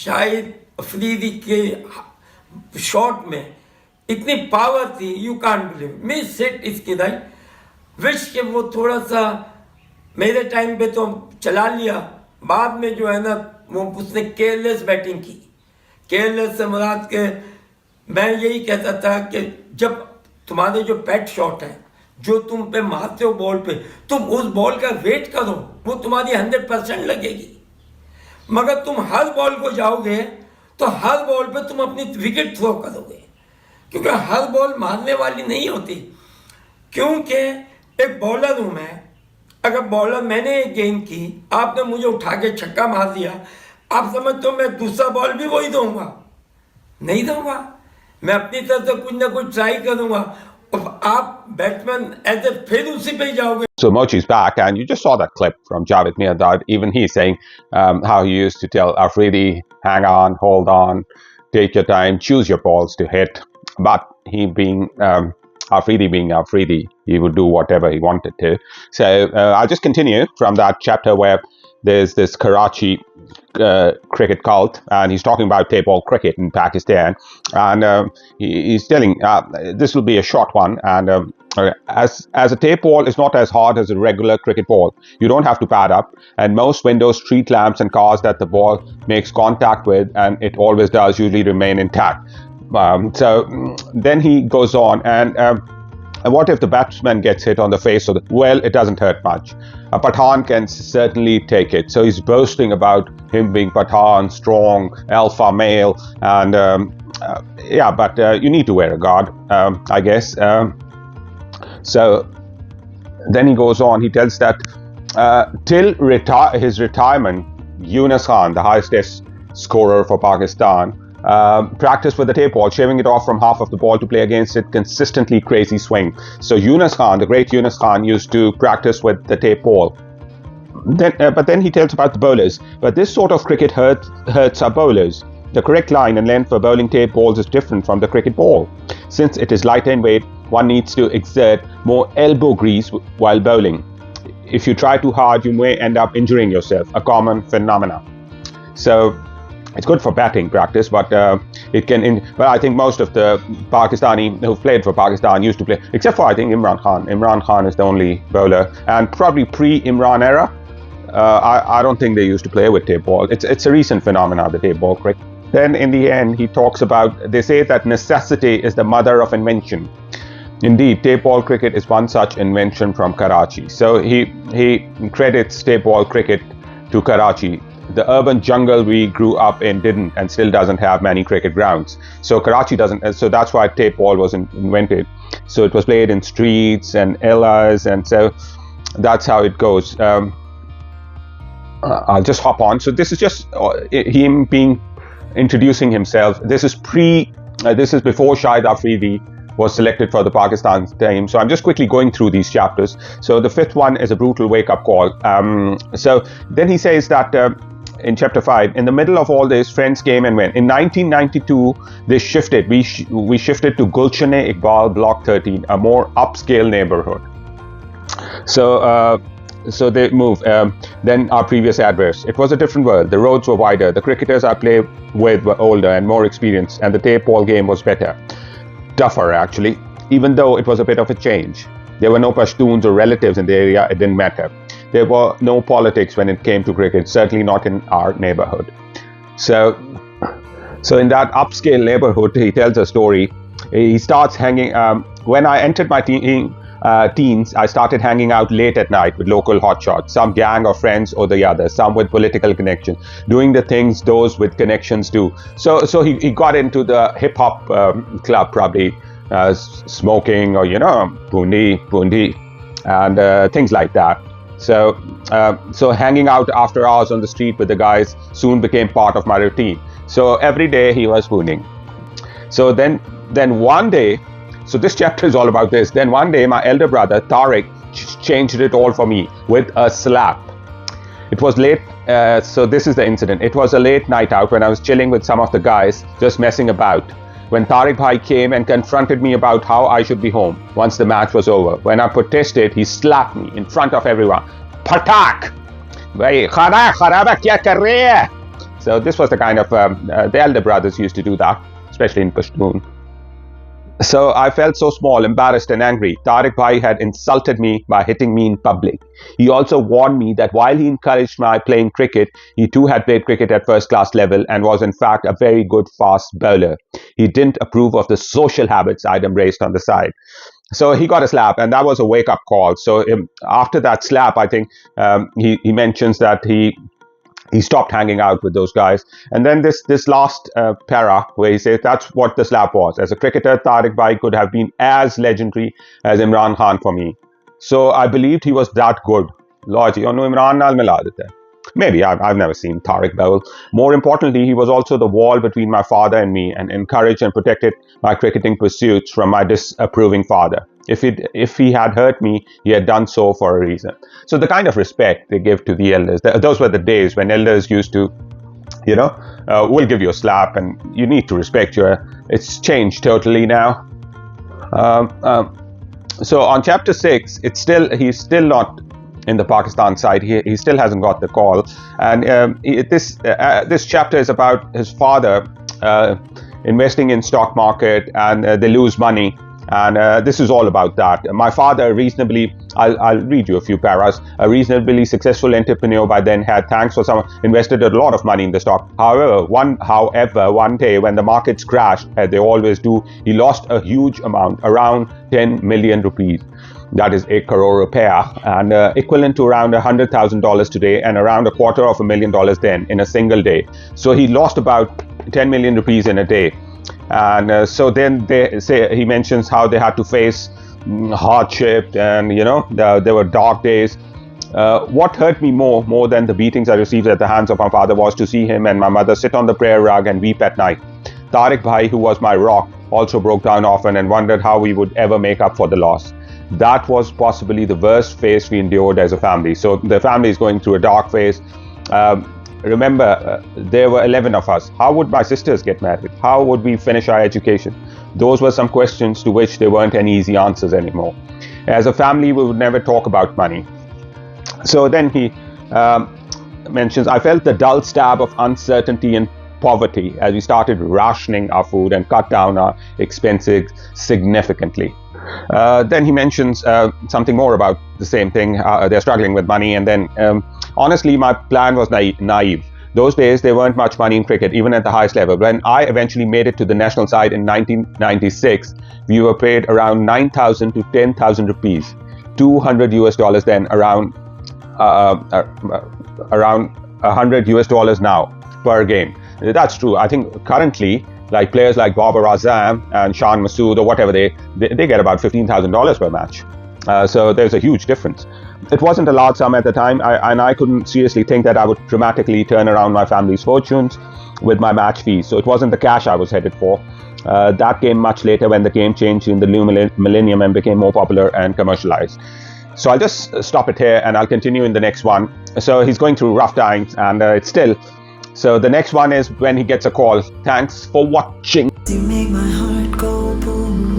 शाहिद अफरीदी के शॉट में इतनी पावर थी, you can't believe. Miss hit इसकी राइट, विश के वो थोड़ा सा मेरे टाइम पे तो चला लिया, बाद में जो है ना वो उसने केयरलेस बैटिंग की। केयरलेस से मुराद के मैं यही कहता था कि जब तुम्हारे जो पेट शॉट है, जो तुम पे मारते हो बॉल पे, तुम उस बॉल का वेट करो, वो तुम्हारी 100% लगेगी। मगर तुम हर बॉल को जाओगे तो हर बॉल पे तुम अपनी विकेट थ्रो करोगे, क्योंकि हर बॉल मारने वाली नहीं होती। क्योंकि एक बॉलर हूं मैं, अगर बॉलर मैंने एक गेंद की, आपने मुझे उठा के छक्का मार दिया, आप समझते हो मैं दूसरा बॉल भी वही दूंगा? नहीं दूंगा, मैं अपनी तरफ से कुछ ना कुछ ट्राई करूंगा, और आप बैट्समैन एज ए फिर उसी पे ही जाओगे। So Mochi's back, and you just saw that clip from Javed Mirdad. Even he's saying how he used to tell Afridi, hang on, hold on, take your time, choose your balls to hit. But he being Afridi being Afridi, he would do whatever he wanted to. So I'll just continue from that chapter where there's this Karachi cricket cult, and he's talking about tape ball cricket in Pakistan, and he's telling this will be a short one, and as a tape ball is not as hard as a regular cricket ball. You don't have to pad up, and most windows, street lamps and cars that the ball makes contact with, and it always does, usually remain intact. So then he goes on, and what if the batsman gets hit on the face? Well, it doesn't hurt much. A Pathan can certainly take it. So he's boasting about him being Pathan, strong, alpha male, and but you need to wear a guard, I guess. So then he goes on, he tells that till his retirement, Yunus Khan, the highest test scorer for Pakistan, practiced with the tape ball, shaving it off from half of the ball to play against it consistently crazy swing. So Yunus Khan, the great Yunus Khan, used to practice with the tape ball. But then he tells about the bowlers. But this sort of cricket hurts our bowlers. The correct line and length for bowling tape balls is different from the cricket ball. Since it is lighter in weight, one needs to exert more elbow grease while bowling. If you try too hard, you may end up injuring yourself, a common phenomenon. So it's good for batting practice, but it can. But I think most of the Pakistani who played for Pakistan used to play, except for I think Imran Khan. Imran Khan is the only bowler, and probably pre-Imran era, I don't think they used to play with tape ball. It's a recent phenomenon, the tape ball cricket. Then in the end, he talks about, they say that necessity is the mother of invention. Indeed, tape ball cricket is one such invention from Karachi. So he credits tape ball cricket to Karachi. The urban jungle we grew up in didn't and still doesn't have many cricket grounds. So Karachi doesn't, so that's why tape ball was invented. So it was played in streets and illas, and so that's how it goes. I'll just hop on. So this is just him introducing himself. This is before Shahid Afridi was selected for the Pakistan team. So I'm just quickly going through these chapters. So the fifth one is a brutal wake-up call. So then he says that in chapter 5, in the middle of all this, friends came and went. In 1992, they shifted. We shifted to Gulshan-e-Iqbal Block 13, a more upscale neighborhood. So they moved. Then our previous address. It was a different world. The roads were wider. The cricketers I played with were older and more experienced, and the tape ball game was better. Tougher, actually, even though it was a bit of a change. There were no Pashtuns or relatives in the area. It didn't matter. There were no politics when it came to cricket, certainly not in our neighborhood. So in that upscale neighborhood, he tells a story. He starts hanging. When I entered my teens, I started hanging out late at night with local hotshots, some gang of friends or the other, some with political connections, doing the things those with connections do. So he got into the hip hop club, probably smoking or pundi, and things like that. So hanging out after hours on the street with the guys soon became part of my routine. So every day he was spooning. So then one day, so this chapter is all about this. Then one day my elder brother Tariq changed it all for me with a slap. It was late, so this is the incident. It was a late night out when I was chilling with some of the guys, just messing about, when Tariq Bhai came and confronted me about how I should be home once the match was over. When I protested, he slapped me in front of everyone. Patak! Bhai, khara kharaba kya kar rahe hai? So this was the kind of, the elder brothers used to do that, especially in Pashtun. So I felt so small, embarrassed and angry. Tariq Bhai had insulted me by hitting me in public. He also warned me that while he encouraged my playing cricket, he too had played cricket at first class level and was in fact a very good fast bowler. He didn't approve of the social habits I'd embraced on the side. So he got a slap, and that was a wake-up call. So after that slap, I think he mentions that he stopped hanging out with those guys. And then this last para where he says that's what the slap was. As a cricketer, Tariq Bhai could have been as legendary as Imran Khan for me. So I believed he was that good. Lord, Imran naal mila deta hai. Maybe I've never seen Tariq bowl. More importantly, he was also the wall between my father and me, and encouraged and protected my cricketing pursuits from my disapproving father. If he had hurt me, he had done so for a reason. So the kind of respect they give to the elders, those were the days when elders used to, we'll give you a slap and you need to respect it's changed totally now. So on chapter 6, he's still not in the Pakistan side. He still hasn't got the call, and this chapter is about his father investing in stock market, and they lose money, and this is all about that. My father, I'll read you a few paras. A reasonably successful entrepreneur by then, had, thanks for some, invested a lot of money in the stock. However, one day when the markets crashed, as they always do, he lost a huge amount, around 10 million rupees. That is 1 crore rupiah, and equivalent to around $100,000 today, and around $250,000 then, in a single day. So he lost about 10 million rupees in a day. And so then he mentions how they had to face hardship, and there were dark days. What hurt me more than the beatings I received at the hands of my father was to see him and my mother sit on the prayer rug and weep at night. Tariq Bhai, who was my rock, also broke down often and wondered how we would ever make up for the loss. That was possibly the worst phase we endured as a family. So the family is going through a dark phase. Remember, there were 11 of us. How would my sisters get married? How would we finish our education? Those were some questions to which there weren't any easy answers anymore. As a family, we would never talk about money. So then he mentions, I felt the dull stab of uncertainty and poverty as we started rationing our food and cut down our expenses significantly. Then he mentions something more about the same thing. They're struggling with money, and then honestly, my plan was naive. Those days, there weren't much money in cricket, even at the highest level. When I eventually made it to the national side in 1996, we were paid around 9,000 to 10,000 rupees, $200 then, around $100 now per game. That's true. I think currently, like players like Babar Azam and Shan Masood or whatever, they get about $15,000 per match. So there's a huge difference. It wasn't a large sum at the time, and I couldn't seriously think that I would dramatically turn around my family's fortunes with my match fees. So it wasn't the cash I was headed for. That came much later when the game changed in the new millennium and became more popular and commercialized. So I'll just stop it here and I'll continue in the next one. So he's going through rough times, and it's still. So the next one is when he gets a call. Thanks for watching. You make my heart go boom.